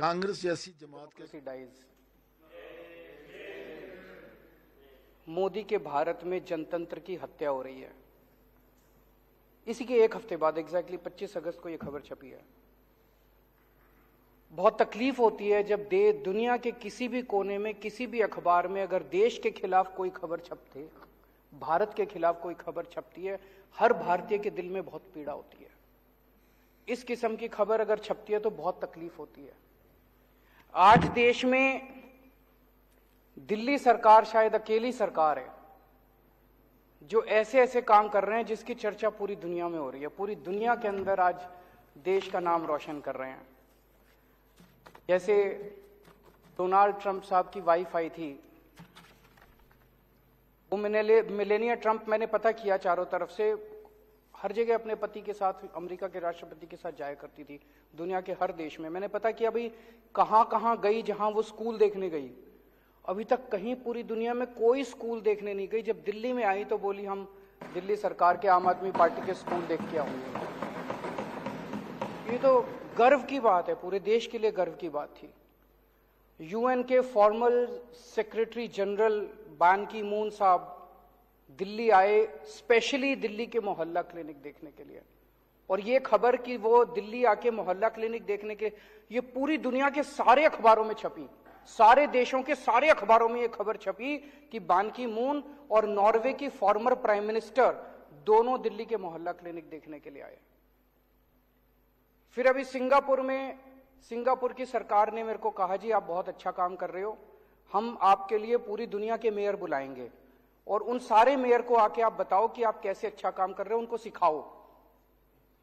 कांग्रेस जैसी जमात के डाइज। मोदी के भारत में जनतंत्र की हत्या हो रही है। इसी के एक हफ्ते बाद एग्जैक्टली 25 अगस्त को यह खबर छपी है। बहुत तकलीफ होती है जब दुनिया के किसी भी कोने में किसी भी अखबार में अगर देश के खिलाफ कोई खबर छपती है, भारत के खिलाफ कोई खबर छपती है, हर भारतीय के दिल में बहुत पीड़ा होती है। इस किस्म की खबर अगर छपती है तो बहुत तकलीफ होती है। आज देश में दिल्ली सरकार शायद अकेली सरकार है जो ऐसे ऐसे काम कर रहे हैं जिसकी चर्चा पूरी दुनिया में हो रही है। पूरी दुनिया के अंदर आज देश का नाम रोशन कर रहे हैं। जैसे डोनाल्ड ट्रंप साहब की वाइफ आई थी, वो मिलेनिया ट्रंप, मैंने पता किया चारों तरफ से, हर जगह अपने पति के साथ, अमेरिका के राष्ट्रपति के साथ जाया करती थी दुनिया के हर देश में। मैंने पता किया अभी कहां कहां गई, जहां वो स्कूल देखने गई, अभी तक कहीं पूरी दुनिया में कोई स्कूल देखने नहीं गई। जब दिल्ली में आई तो बोली हम दिल्ली सरकार के आम आदमी पार्टी के स्कूल देख के आऊंगी। ये तो गर्व की बात है, पूरे देश के लिए गर्व की बात थी। यूएन के फॉर्मल सेक्रेटरी जनरल बान की मून साहब दिल्ली आए, स्पेशली दिल्ली के मोहल्ला क्लिनिक देखने के लिए। और ये खबर कि वो दिल्ली आके मोहल्ला क्लिनिक देखने के, ये पूरी दुनिया के सारे अखबारों में छपी, सारे देशों के सारे अखबारों में ये खबर छपी कि बान की मून और नॉर्वे की फॉर्मर प्राइम मिनिस्टर दोनों दिल्ली के मोहल्ला क्लिनिक देखने के लिए आए। फिर अभी सिंगापुर की सरकार ने मेरे को कहा, जी आप बहुत अच्छा काम कर रहे हो, हम आपके लिए पूरी दुनिया के मेयर बुलाएंगे और उन सारे मेयर को आके आप बताओ कि आप कैसे अच्छा काम कर रहे हो, उनको सिखाओ।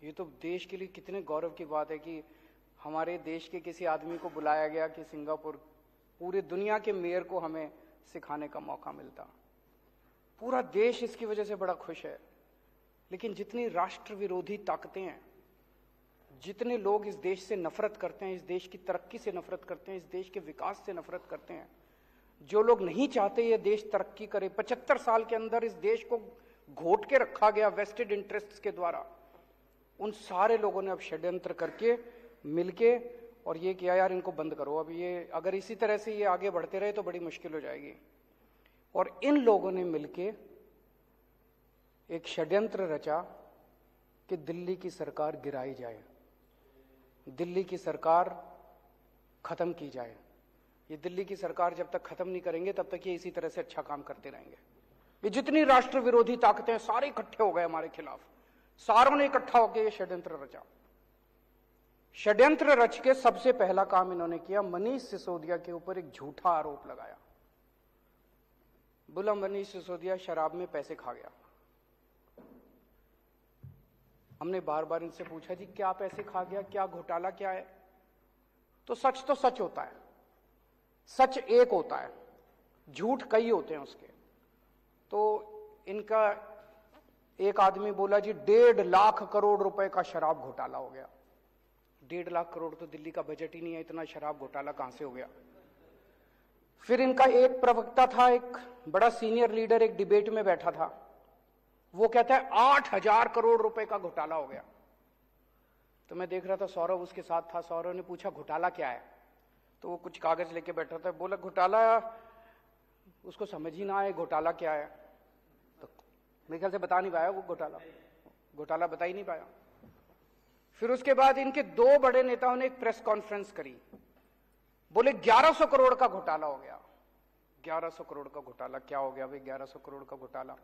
ये तो देश के लिए कितने गौरव की बात है कि हमारे देश के किसी आदमी को बुलाया गया कि सिंगापुर, पूरी दुनिया के मेयर को हमें सिखाने का मौका मिलता। पूरा देश इसकी वजह से बड़ा खुश है। लेकिन जितनी राष्ट्र विरोधी ताकतें हैं, जितने लोग इस देश से नफरत करते हैं, इस देश की तरक्की से नफरत करते हैं, इस देश के विकास से नफरत करते हैं, जो लोग नहीं चाहते ये देश तरक्की करे, 75 साल के अंदर इस देश को घोट के रखा गया वेस्टेड इंटरेस्ट्स के द्वारा, उन सारे लोगों ने अब षड्यंत्र करके मिलके और ये किया, यार इनको बंद करो, अब ये अगर इसी तरह से ये आगे बढ़ते रहे तो बड़ी मुश्किल हो जाएगी। और इन लोगों ने मिलके एक षड्यंत्र रचा कि दिल्ली की सरकार गिराई जाए, दिल्ली की सरकार खत्म की जाए। ये दिल्ली की सरकार जब तक खत्म नहीं करेंगे तब तक ये इसी तरह से अच्छा काम करते रहेंगे। ये जितनी राष्ट्र विरोधी ताकतें सारे इकट्ठे हो गए हमारे खिलाफ, सारों ने इकट्ठा होकर ये षड्यंत्र रचा। षड्यंत्र रच के सबसे पहला काम इन्होंने किया, मनीष सिसोदिया के ऊपर एक झूठा आरोप लगाया। बोला मनीष सिसोदिया शराब में पैसे खा गया। हमने बार बार इनसे पूछा, जी क्या पैसे खा गया, क्या घोटाला क्या है? तो सच होता है, सच एक होता है, झूठ कई होते हैं उसके। तो इनका एक आदमी बोला, जी 1.5 लाख करोड़ रुपए का शराब घोटाला हो गया। 1.5 लाख करोड़ तो दिल्ली का बजट ही नहीं है, इतना शराब घोटाला कहां से हो गया? फिर इनका एक प्रवक्ता था, एक बड़ा सीनियर लीडर, एक डिबेट में बैठा था, वो कहता है 8,000 करोड़ रुपए का घोटाला हो गया। तो मैं देख रहा था, सौरभ उसके साथ था, सौरभ ने पूछा घोटाला क्या है? तो वो कुछ कागज लेके बैठा था, बोला घोटाला, उसको समझ ही ना आए घोटाला क्या है। तो मेरे ख्याल से बता नहीं पाया वो घोटाला बता ही नहीं पाया। फिर उसके बाद इनके 2 बड़े नेताओं ने एक प्रेस कॉन्फ्रेंस करी, बोले 1100 करोड़ का घोटाला हो गया। 1100 करोड़ का घोटाला क्या हो गया भाई? 1100 करोड़ का घोटाला।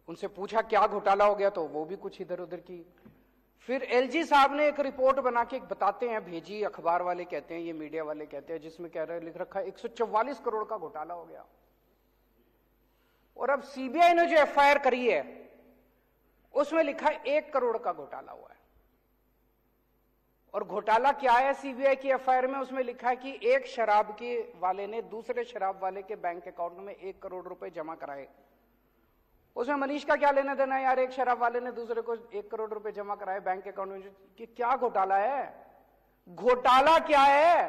उनसे पूछा क्या घोटाला हो गया, तो वो भी कुछ इधर उधर की। फिर एलजी साहब ने एक रिपोर्ट बना के बताते हैं, भेजी, अखबार वाले कहते हैं, ये मीडिया वाले कहते हैं, जिसमें कह रहे लिख रखा है 144 करोड़ का घोटाला हो गया। और अब सीबीआई ने जो एफआईआर करी है उसमें लिखा है 1 करोड़ का घोटाला हुआ है। और घोटाला क्या है सीबीआई की एफआईआर में? उसमें लिखा है कि एक शराब के वाले ने दूसरे शराब वाले के बैंक अकाउंट में 1 करोड़ रुपए जमा कराए। उसमें मनीष का क्या लेना देना है यार? एक शराब वाले ने दूसरे को 1 करोड़ रुपए जमा कराए बैंक अकाउंट में, कि क्या घोटाला है? घोटाला क्या है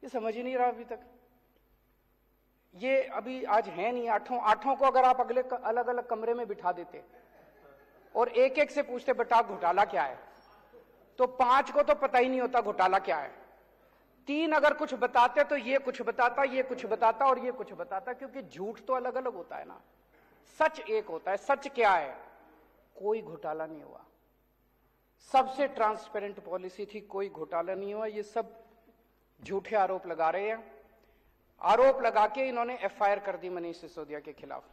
ये समझ ही नहीं रहा अभी तक। ये अभी आज है नहीं, आठों को अगर आप अगले अलग अलग कमरे में बिठा देते और एक एक से पूछते बेटा घोटाला क्या है, तो 5 को तो पता ही नहीं होता घोटाला क्या है। तीन अगर कुछ बताते तो ये कुछ बताता, ये कुछ बताता और ये कुछ बताता, क्योंकि झूठ तो अलग अलग होता है ना, सच एक होता है। सच क्या है? कोई घोटाला नहीं हुआ, सबसे ट्रांसपेरेंट पॉलिसी थी, कोई घोटाला नहीं हुआ। ये सब झूठे आरोप लगा रहे हैं। आरोप लगा के इन्होंने एफआईआर कर दी मनीष सिसोदिया के खिलाफ।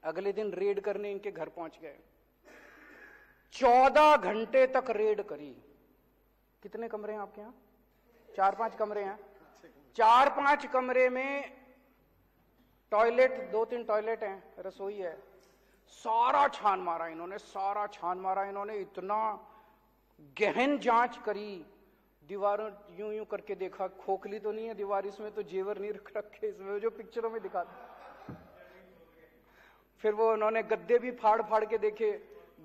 अगले दिन रेड करने इनके घर पहुंच गए, 14 घंटे तक रेड करी। कितने कमरे हैं आपके यहां? 4-5 कमरे हैं। 4-5 कमरे में टॉयलेट, 2-3 टॉयलेट हैं, रसोई है। सारा छान मारा इन्होंने, सारा छान मारा इन्होंने, इतना गहन जांच करी। दीवारों यूं यूं करके देखा, खोखली तो नहीं है दीवार, इसमें तो जेवर नहीं रख रखे, इसमें जो पिक्चरों में दिखाते। फिर वो उन्होंने गद्दे भी फाड़ फाड़ के देखे,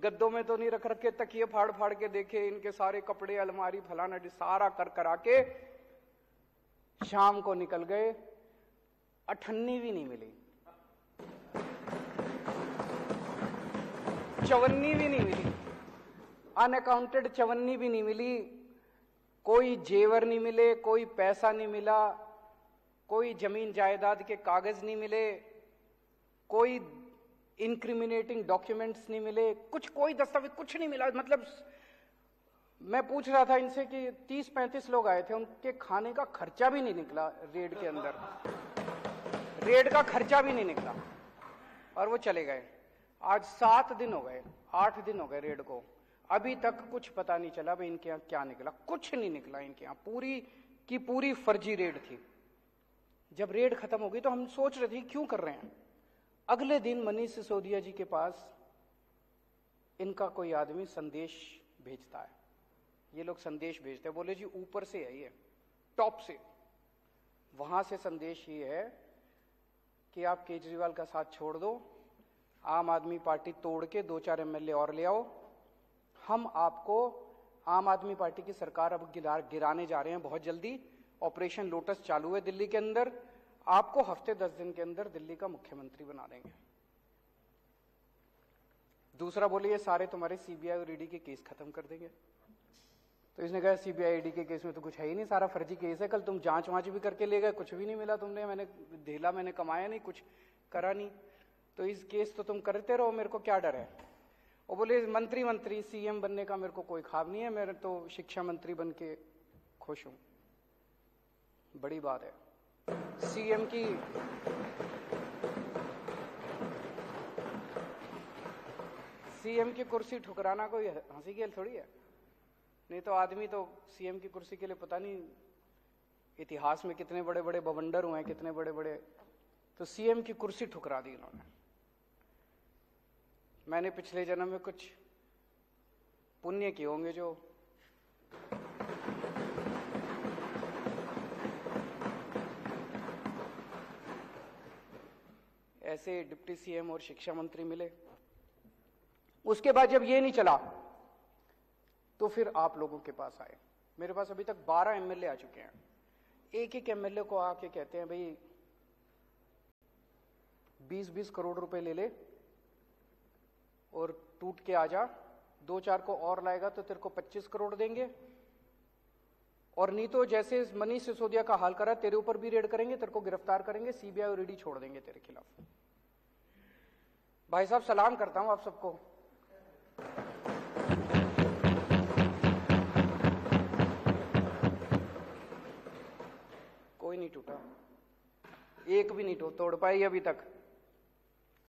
गद्दों में तो नहीं रख रखे, तकिए फाड़ फाड़ के देखे, इनके सारे कपड़े, अलमारी, फलाना सारा कर करा के शाम को निकल गए। अठन्नी भी नहीं मिली, चवन्नी भी नहीं मिली, अनअकाउंटेड चवन्नी भी नहीं मिली, कोई जेवर नहीं मिले, कोई पैसा नहीं मिला, कोई जमीन जायदाद के कागज नहीं मिले, कोई इंक्रिमिनेटिंग डॉक्यूमेंट्स नहीं मिले, कुछ कोई दस्तावेज कुछ नहीं मिला। मतलब मैं पूछ रहा था इनसे कि 30-35 लोग आए थे, उनके खाने का खर्चा भी नहीं निकला रेड के अंदर, रेड का खर्चा भी नहीं निकला, और वो चले गए। आज 7 दिन हो गए, 8 दिन हो गए रेड को, अभी तक कुछ पता नहीं चला भाई इनके यहाँ क्या निकला। कुछ नहीं निकला इनके यहाँ, पूरी की पूरी फर्जी रेड थी। जब रेड खत्म हो गई तो हम सोच रहे थे क्यों कर रहे हैं। अगले दिन मनीष सिसोदिया जी के पास इनका कोई आदमी संदेश भेजता है। ये लोग संदेश भेजते हैं, बोले जी ऊपर से है, ये टॉप से, वहां से संदेश ये है कि आप केजरीवाल का साथ छोड़ दो, आम आदमी पार्टी तोड़ के 2-4 एमएलए और ले आओ, हम आपको आम आदमी पार्टी की सरकार अब गिराने जा रहे हैं बहुत जल्दी। ऑपरेशन लोटस चालू है दिल्ली के अंदर, आपको हफ्ते 10 दिन के अंदर दिल्ली का मुख्यमंत्री बना देंगे। दूसरा बोले ये सारे तुम्हारे सीबीआई और ईडी के केस खत्म कर देंगे। तो इसने कहा सीबीआई ईडी के केस में तो कुछ है ही नहीं, सारा फर्जी केस है, कल तुम जांच वांच भी करके ले गए, कुछ भी नहीं मिला तुमने, मैंने ढेला मैंने कमाया नहीं, कुछ करा नहीं, तो इस केस तो तुम करते रहो, मेरे को क्या डर है। वो बोले मंत्री सीएम बनने का मेरे को कोई ख्वाब नहीं है, मेरे तो शिक्षा मंत्री बन के खुश हूं। बड़ी बात है। सीएम की कुर्सी ठुकराना कोई हंसी खेल थोड़ी है। नहीं तो आदमी तो सीएम की कुर्सी के लिए पता नहीं इतिहास में कितने बड़े बड़े बवंडर हुए हैं, कितने बड़े बड़े, तो सीएम की कुर्सी ठुकरा दी इन्होंने। मैंने पिछले जन्म में कुछ पुण्य किए होंगे जो ऐसे डिप्टी सीएम और शिक्षा मंत्री मिले। उसके बाद जब ये नहीं चला तो फिर आप लोगों के पास आए। मेरे पास अभी तक 12 एमएलए आ चुके हैं। एक एक एमएलए को आके कहते हैं भाई 20-20 करोड़ रुपए ले ले और टूट के आ जा, 2-4 को और लाएगा तो तेरे को 25 करोड़ देंगे, और नहीं तो जैसे मनीष सिसोदिया का हाल करा तेरे ऊपर भी रेड करेंगे, तेरे को गिरफ्तार करेंगे, सीबीआई और ईडी छोड़ देंगे तेरे खिलाफ। भाई साहब सलाम करता हूं आप सबको। कोई नहीं टूटा, एक भी नहीं तोड़ पाई अभी तक।